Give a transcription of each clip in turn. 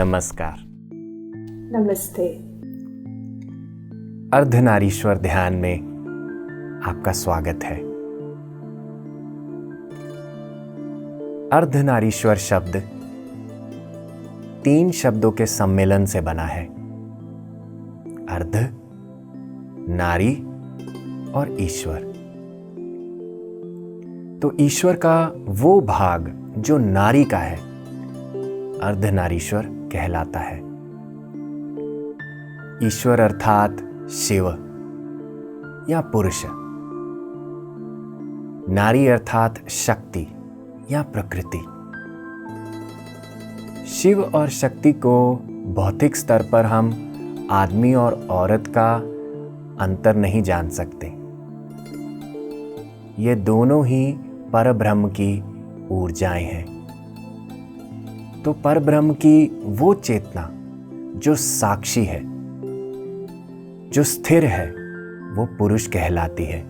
नमस्कार। नमस्ते। अर्धनारीश्वर ध्यान में आपका स्वागत है। अर्धनारीश्वर शब्द 3 शब्दों के सम्मेलन से बना है। अर्ध, नारी और ईश्वर। तो ईश्वर का वो भाग जो नारी का है अर्धनारीश्वर कहलाता है। ईश्वर अर्थात शिव या पुरुष, नारी अर्थात शक्ति या प्रकृति। शिव और शक्ति को भौतिक स्तर पर हम आदमी और औरत का अंतर नहीं जान सकते। ये दोनों ही परब्रह्म की ऊर्जाएं हैं। तो परब्रह्म की वो चेतना जो साक्षी है, जो स्थिर है, वो पुरुष कहलाती है।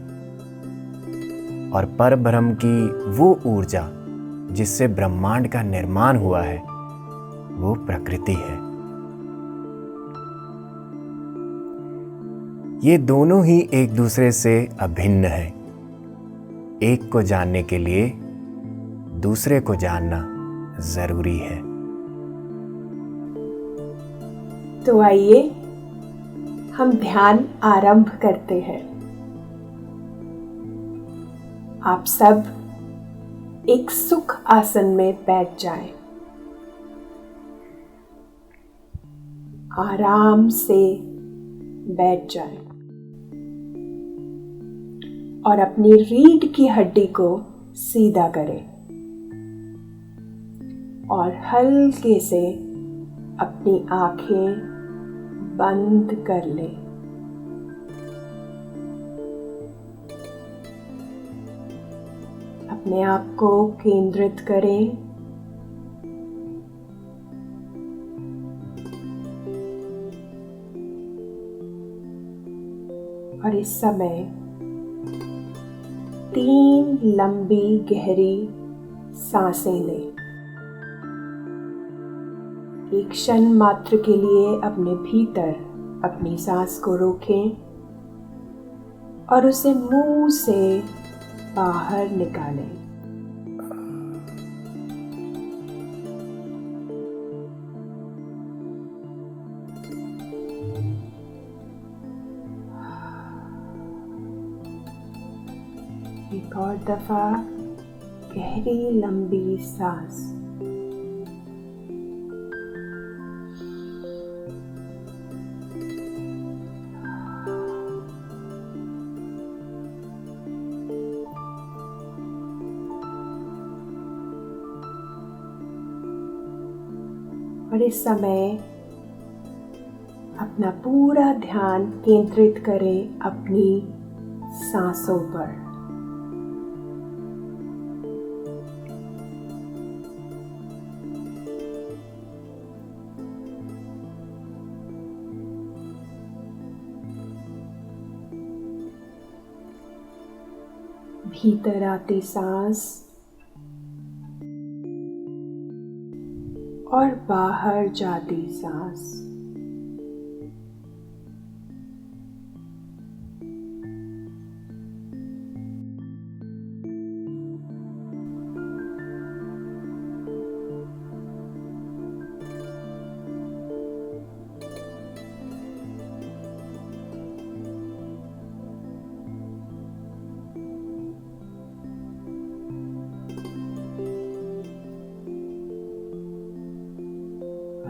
और परब्रह्म की वो ऊर्जा जिससे ब्रह्मांड का निर्माण हुआ है, वो प्रकृति है। ये दोनों ही एक दूसरे से अभिन्न हैं। एक को जानने के लिए दूसरे को जानना जरूरी है। तो आइए हम ध्यान आरंभ करते हैं। आप सब एक सुख आसन में बैठ जाएं। आराम से बैठ जाएं और अपनी रीढ़ की हड्डी को सीधा करें और हल्के से अपनी आंखें बंद कर लें। अपने आप को केंद्रित करें और इस समय 3 लंबी गहरी सांसें लें। एक क्षण मात्र के लिए अपने भीतर अपनी सांस को रोकें और उसे मुंह से बाहर निकालें। एक और दफा गहरी लंबी सांस। और इस समय अपना पूरा ध्यान केंद्रित करें अपनी सांसों पर। भीतर आती सांस और बाहर जाती सांस।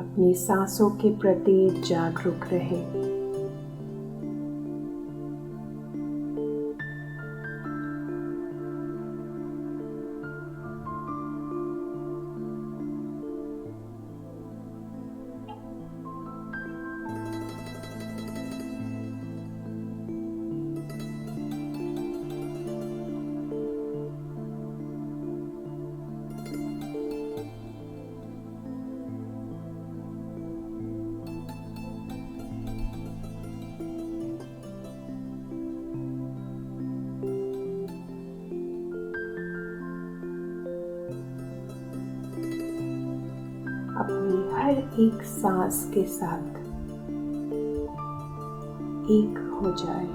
अपनी सांसों के प्रति जागरूक रहें। हर एक सांस के साथ एक हो जाए।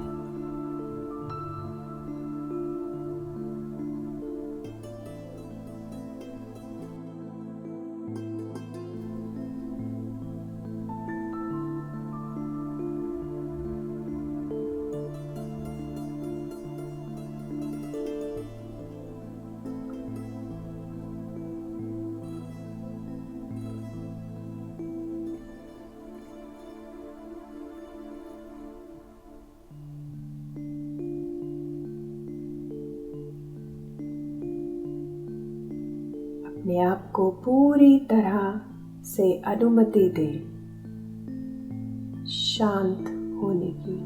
अपने आप को पूरी तरह से अनुमति दें शांत होने की।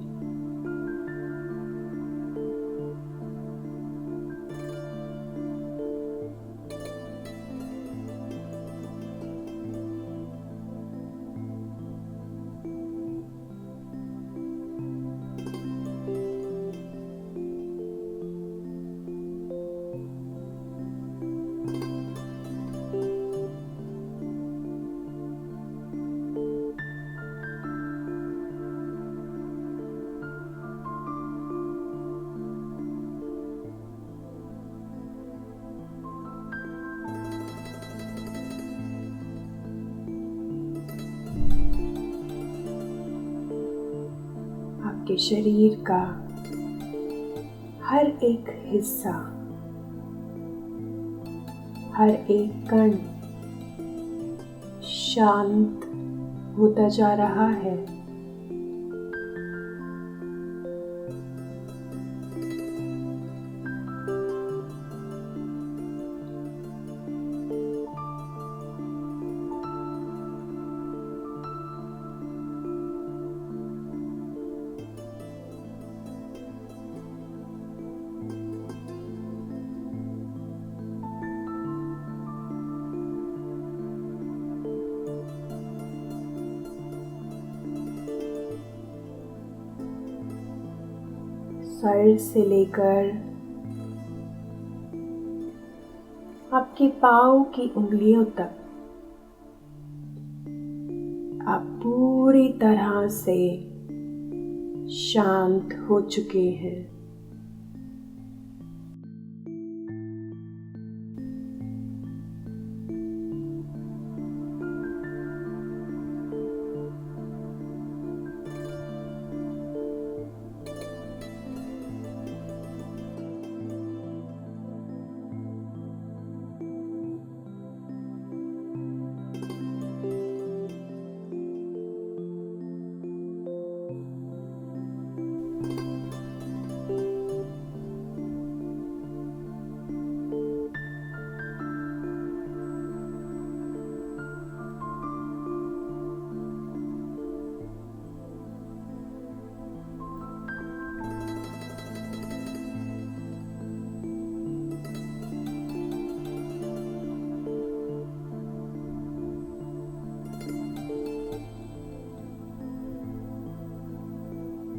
आपके शरीर का हर एक हिस्सा, हर एक कण शांत होता जा रहा है। सर से लेकर आपके पाँव की उंगलियों तक आप पूरी तरह से शांत हो चुके हैं।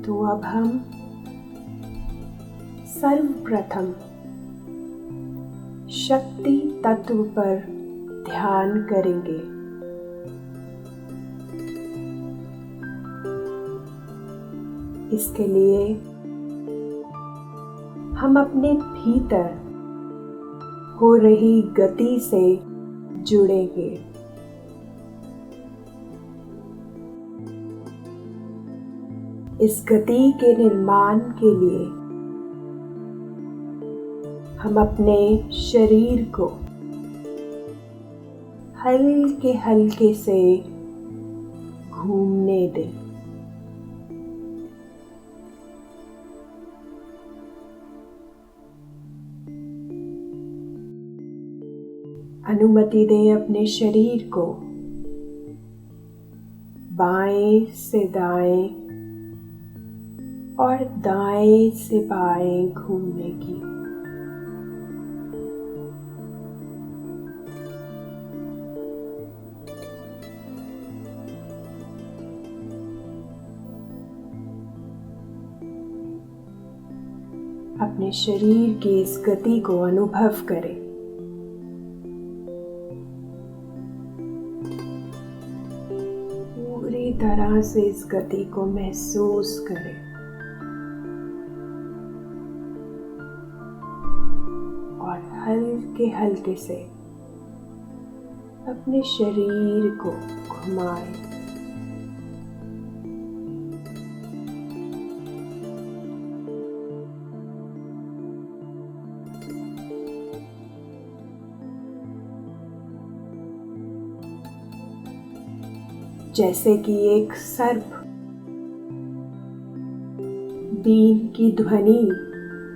तो अब हम सर्वप्रथम शक्ति तत्व पर ध्यान करेंगे। इसके लिए हम अपने भीतर हो रही गति से जुड़ेंगे। इस गति के निर्माण के लिए हम अपने शरीर को हल्के हल्के से घूमने दें। अनुमति दें अपने शरीर को बाएं से दाएं और दाएं से बाएं घूमने की। अपने शरीर की इस गति को अनुभव करें। तरह से इस गति को महसूस करें और हल्के हल्के से अपने शरीर को घुमाएं। जैसे कि एक सर्प बीन की ध्वनि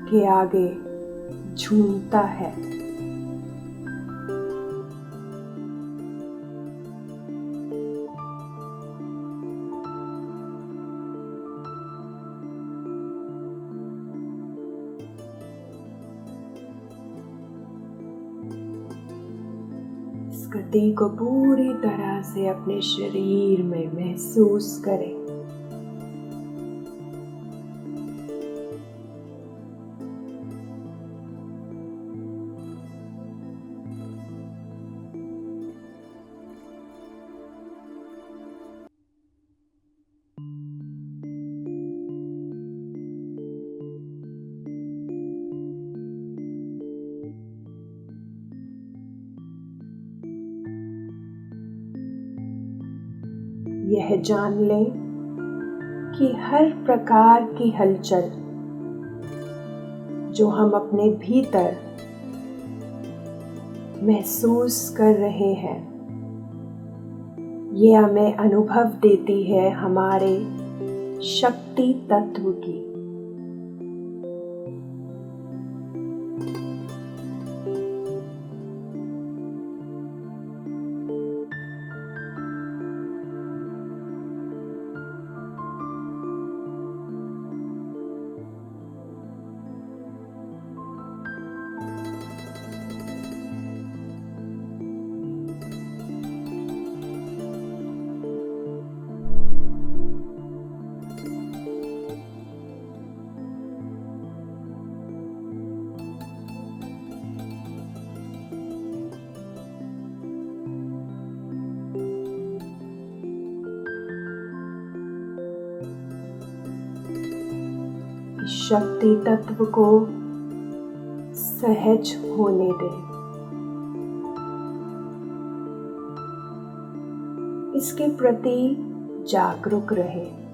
के आगे झूमता है, इस गति को पूरी तरह से अपने शरीर में महसूस करें। यह जान लें कि हर प्रकार की हलचल जो हम अपने भीतर महसूस कर रहे हैं, ये हमें अनुभव देती है हमारे शक्ति तत्व की। शक्ति तत्व को सहज होने दें। इसके प्रति जागरूक रहें।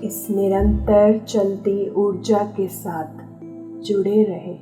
इस निरंतर चलती ऊर्जा के साथ जुड़े रहे।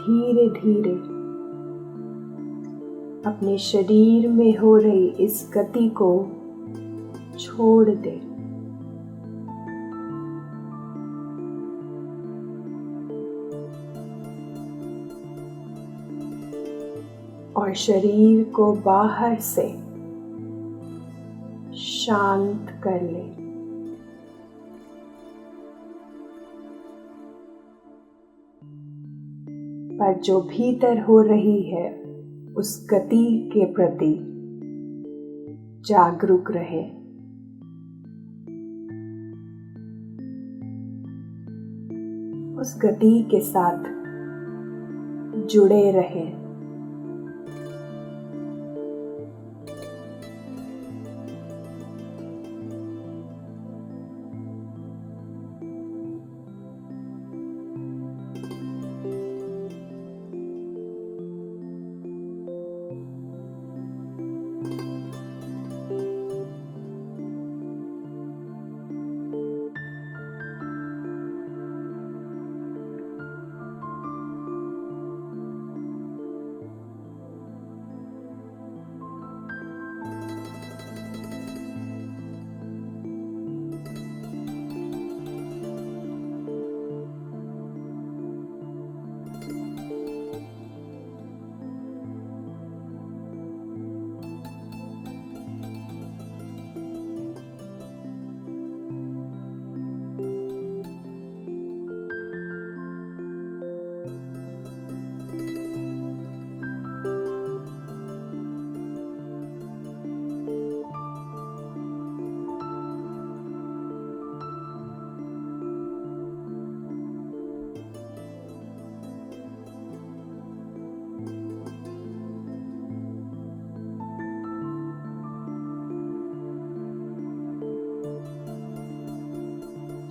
धीरे धीरे अपने शरीर में हो रही इस गति को छोड़ दे। और शरीर को बाहर से शांत कर ले। पर जो भीतर हो रही है उस गति के प्रति जागरूक रहे। उस गति के साथ जुड़े रहे।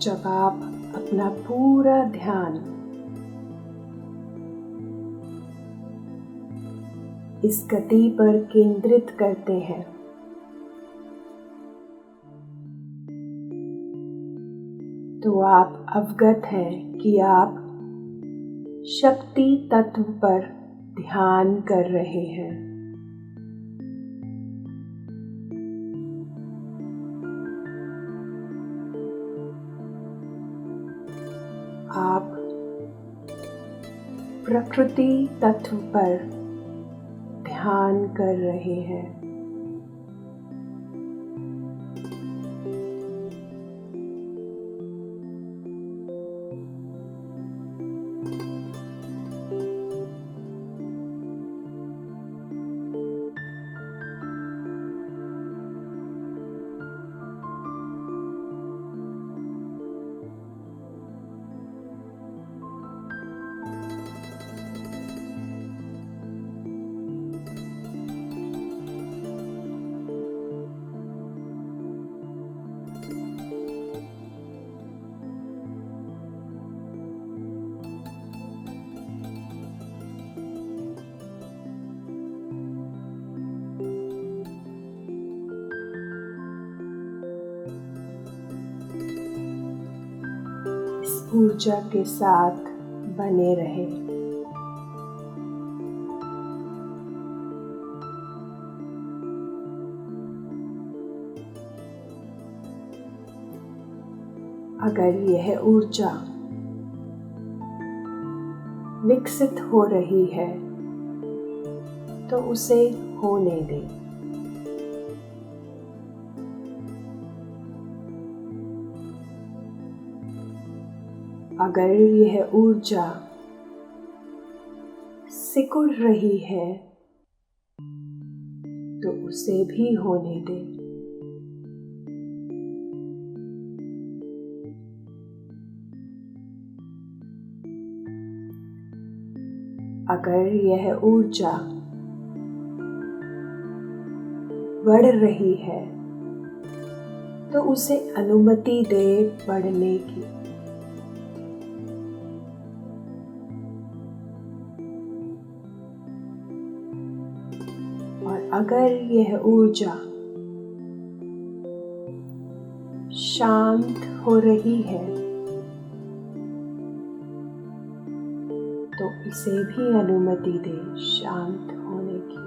जब आप अपना पूरा ध्यान इस गति पर केंद्रित करते हैं, तो आप अवगत हैं कि आप शक्ति तत्व पर ध्यान कर रहे हैं। आप प्रकृति तत्व पर ध्यान कर रहे हैं। ऊर्जा के साथ बने रहे। अगर यह ऊर्जा विकसित हो रही है तो उसे होने दें। अगर यह ऊर्जा सिकुड़ रही है तो उसे भी होने दें। अगर यह ऊर्जा बढ़ रही है तो उसे अनुमति दे बढ़ने की। और अगर यह ऊर्जा शांत हो रही है तो इसे भी अनुमति दे शांत होने की।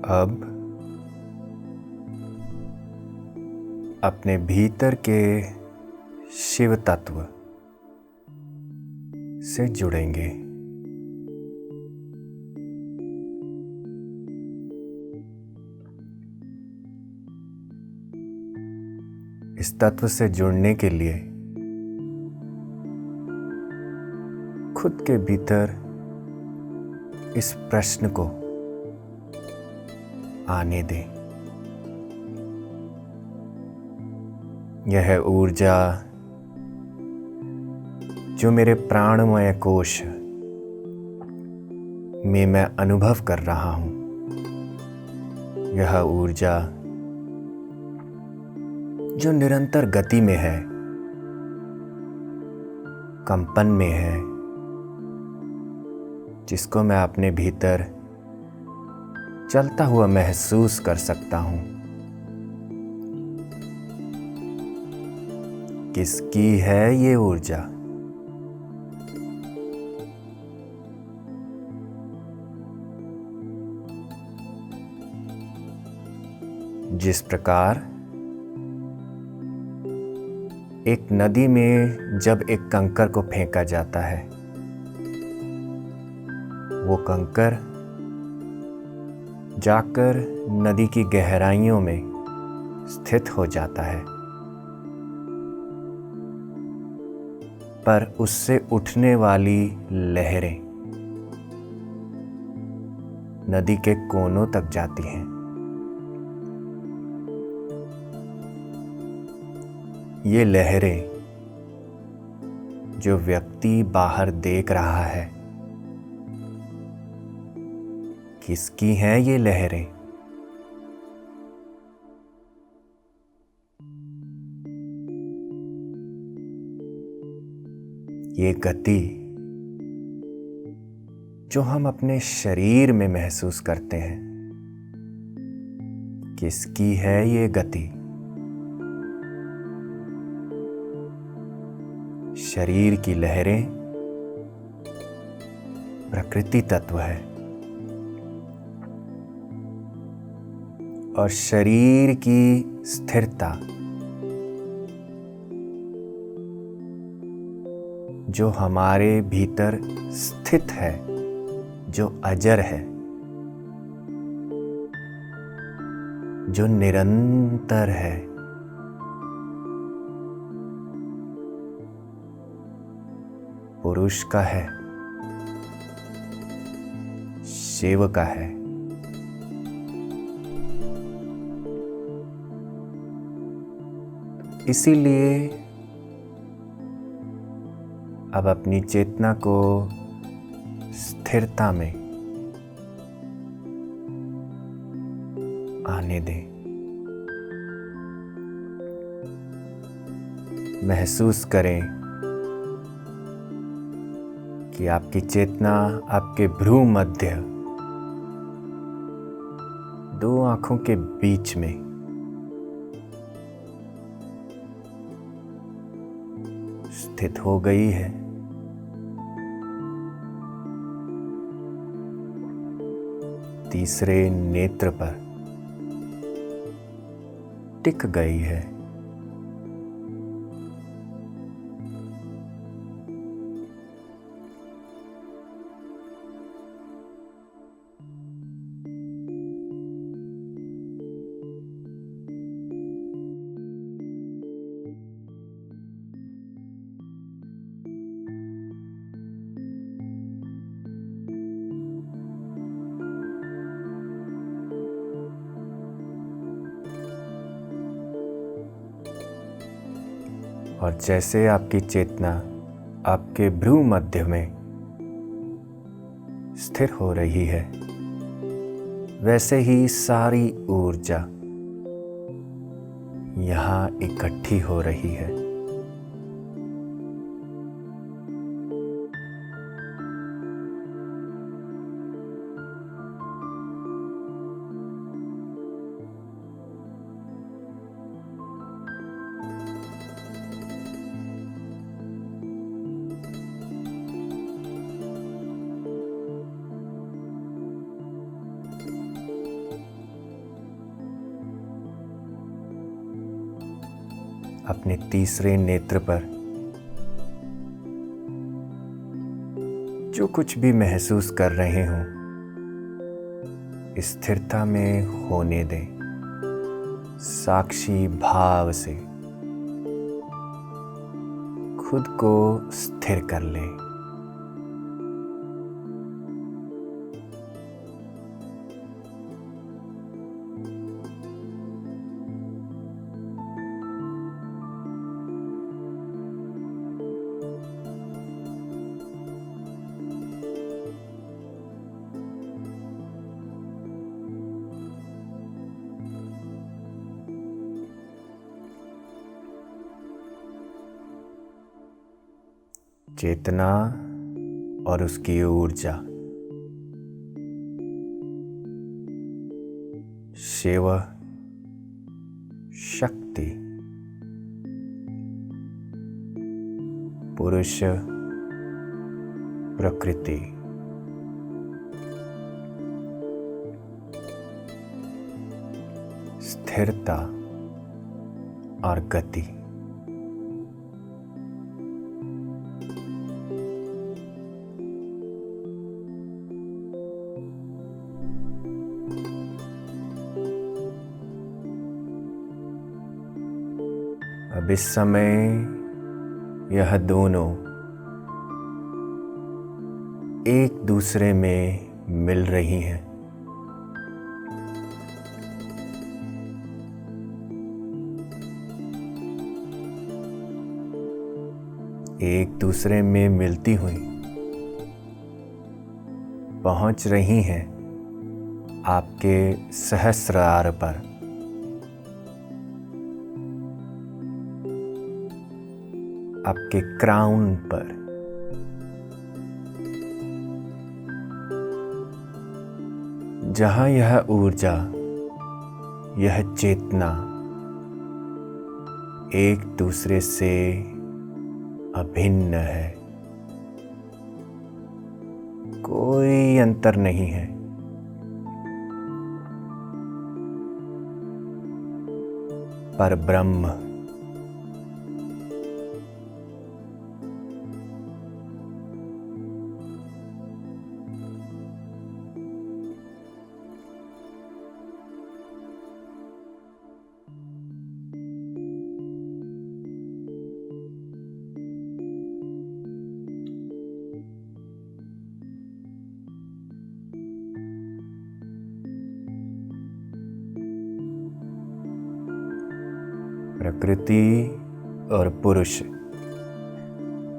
अब अपने भीतर के शिव तत्व से जुड़ेंगे। इस तत्व से जुड़ने के लिए खुद के भीतर इस प्रश्न को आने दें। यह ऊर्जा जो मेरे प्राणमय कोश में मैं अनुभव कर रहा हूं, यह ऊर्जा जो निरंतर गति में है, कंपन में है, जिसको मैं अपने भीतर चलता हुआ महसूस कर सकता हूं, किसकी है ये ऊर्जा? जिस प्रकार एक नदी में जब एक कंकर को फेंका जाता है, वो कंकर जाकर नदी की गहराइयों में स्थित हो जाता है, पर उससे उठने वाली लहरें नदी के कोनों तक जाती हैं। ये लहरें जो व्यक्ति बाहर देख रहा है, किसकी हैं ये लहरें? ये गति जो हम अपने शरीर में महसूस करते हैं, किसकी है ये गति? शरीर की लहरें प्रकृति तत्व है और शरीर की स्थिरता जो हमारे भीतर स्थित है, जो अजर है, जो निरंतर है, पुरुष का है, शिव का है। इसीलिए अब अपनी चेतना को स्थिरता में आने दें। महसूस करें कि आपकी चेतना आपके भ्रू मध्य दो आंखों के बीच में स्थित हो गई है। तीसरे नेत्र पर टिक गई है। और जैसे आपकी चेतना आपके भ्रू मध्य में स्थिर हो रही है, वैसे ही सारी ऊर्जा यहाँ इकट्ठी हो रही है। अपने तीसरे नेत्र पर जो कुछ भी महसूस कर रहे हों, स्थिरता में होने दें। साक्षी भाव से खुद को स्थिर कर लें। चेतना और उसकी ऊर्जा, शिव शक्ति, पुरुष प्रकृति, स्थिरता और गति। अब इस समय यह दोनों एक दूसरे में मिल रही हैं। एक दूसरे में मिलती हुई पहुंच रही हैं आपके सहस्रार पर। आपके क्राउन पर। जहां यह ऊर्जा, यह चेतना एक दूसरे से अभिन्न है, कोई अंतर नहीं है। परब्रह्म प्रकृति और पुरुष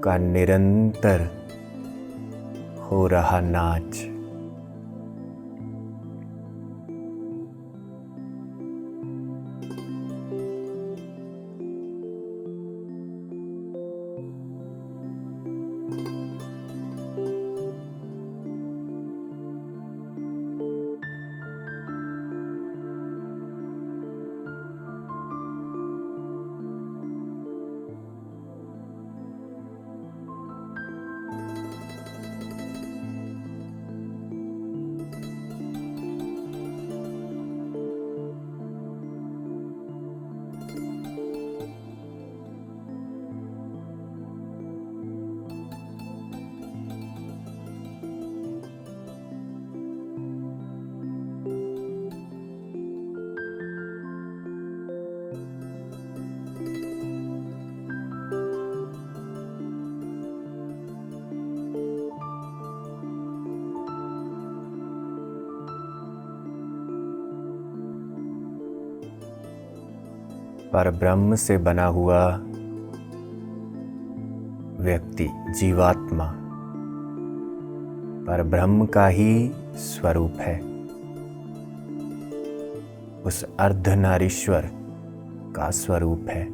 का निरंतर हो रहा नाच। परब्रह्म से बना हुआ व्यक्ति, जीवात्मा, परब्रह्म का ही स्वरूप है। उस अर्धनारीश्वर का स्वरूप है।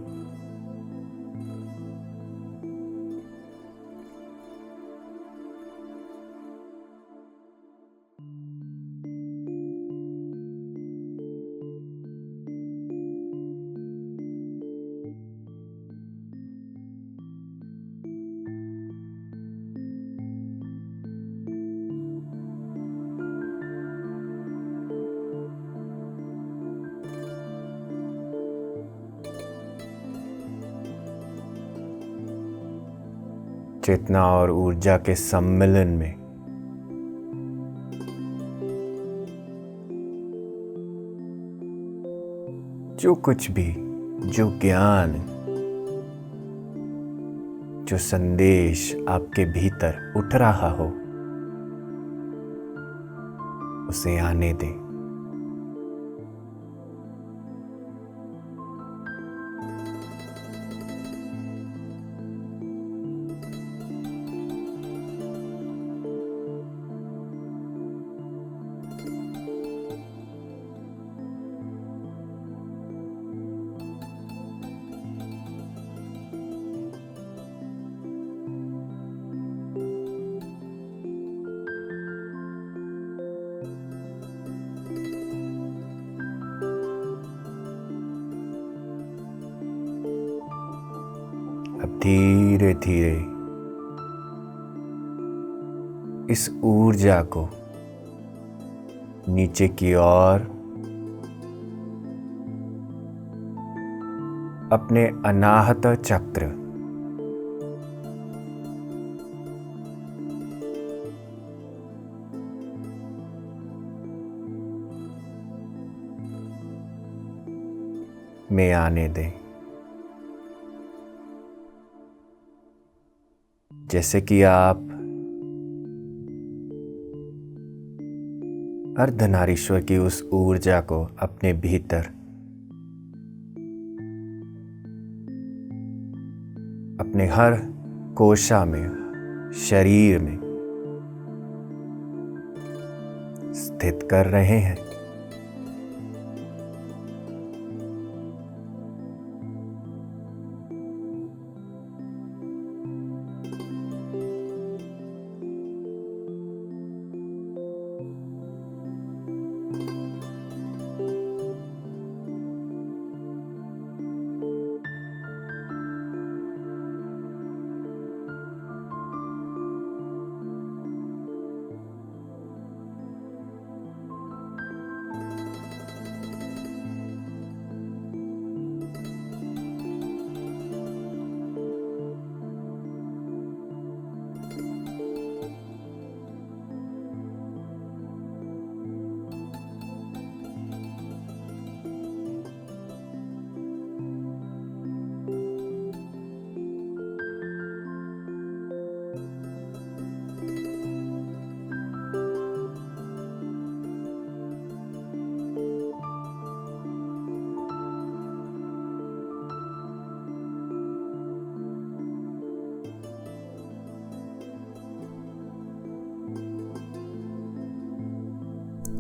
चेतना और ऊर्जा के सम्मिलन में जो कुछ भी, जो ज्ञान, जो संदेश आपके भीतर उठ रहा हो, उसे आने दें। अब धीरे धीरे इस ऊर्जा को नीचे की ओर अपने अनाहत चक्र में आने दें। जैसे कि आप अर्धनारीश्वर की उस ऊर्जा को अपने भीतर, अपने हर कोशा में, शरीर में स्थित कर रहे हैं।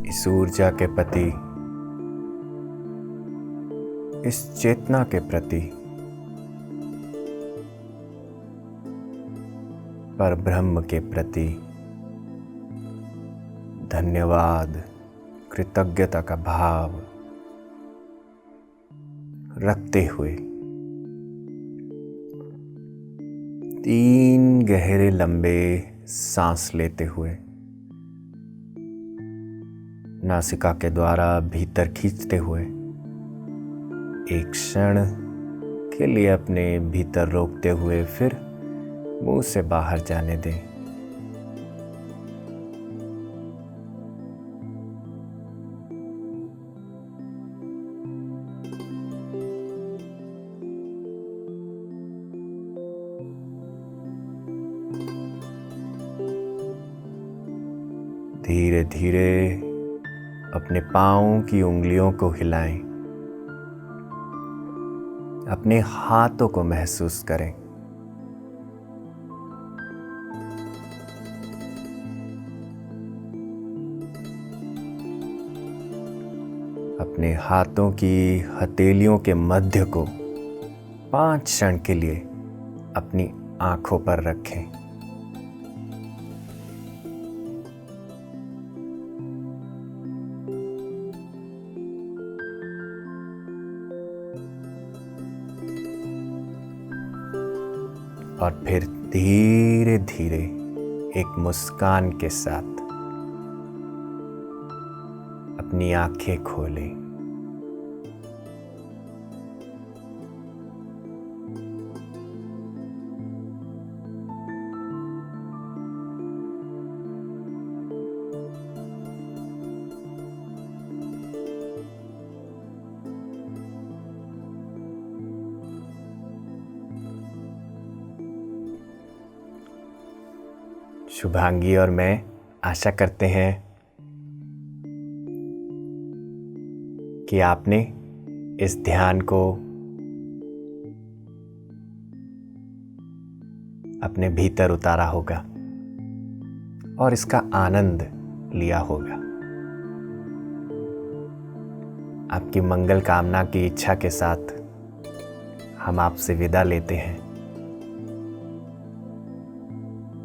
इस ऊर्जा के प्रति, इस चेतना के प्रति, परब्रह्म के प्रति धन्यवाद, कृतज्ञता का भाव रखते हुए 3 गहरे लंबे सांस लेते हुए नासिका के द्वारा भीतर खींचते हुए एक क्षण के लिए अपने भीतर रोकते हुए फिर मुंह से बाहर जाने दें। धीरे धीरे अपने पाँव की उंगलियों को हिलाएं, अपने हाथों को महसूस करें। अपने हाथों की हथेलियों के मध्य को 5 क्षण के लिए अपनी आंखों पर रखें। और फिर धीरे धीरे एक मुस्कान के साथ अपनी आंखें खोलें। शुभांगी और मैं आशा करते हैं कि आपने इस ध्यान को अपने भीतर उतारा होगा और इसका आनंद लिया होगा। आपकी मंगल कामना की इच्छा के साथ हम आपसे विदा लेते हैं।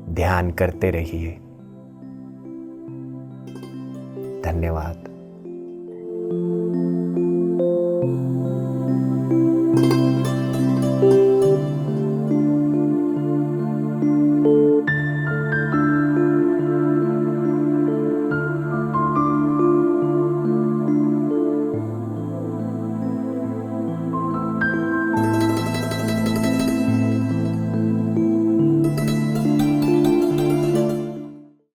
ध्यान करते रहिए। धन्यवाद।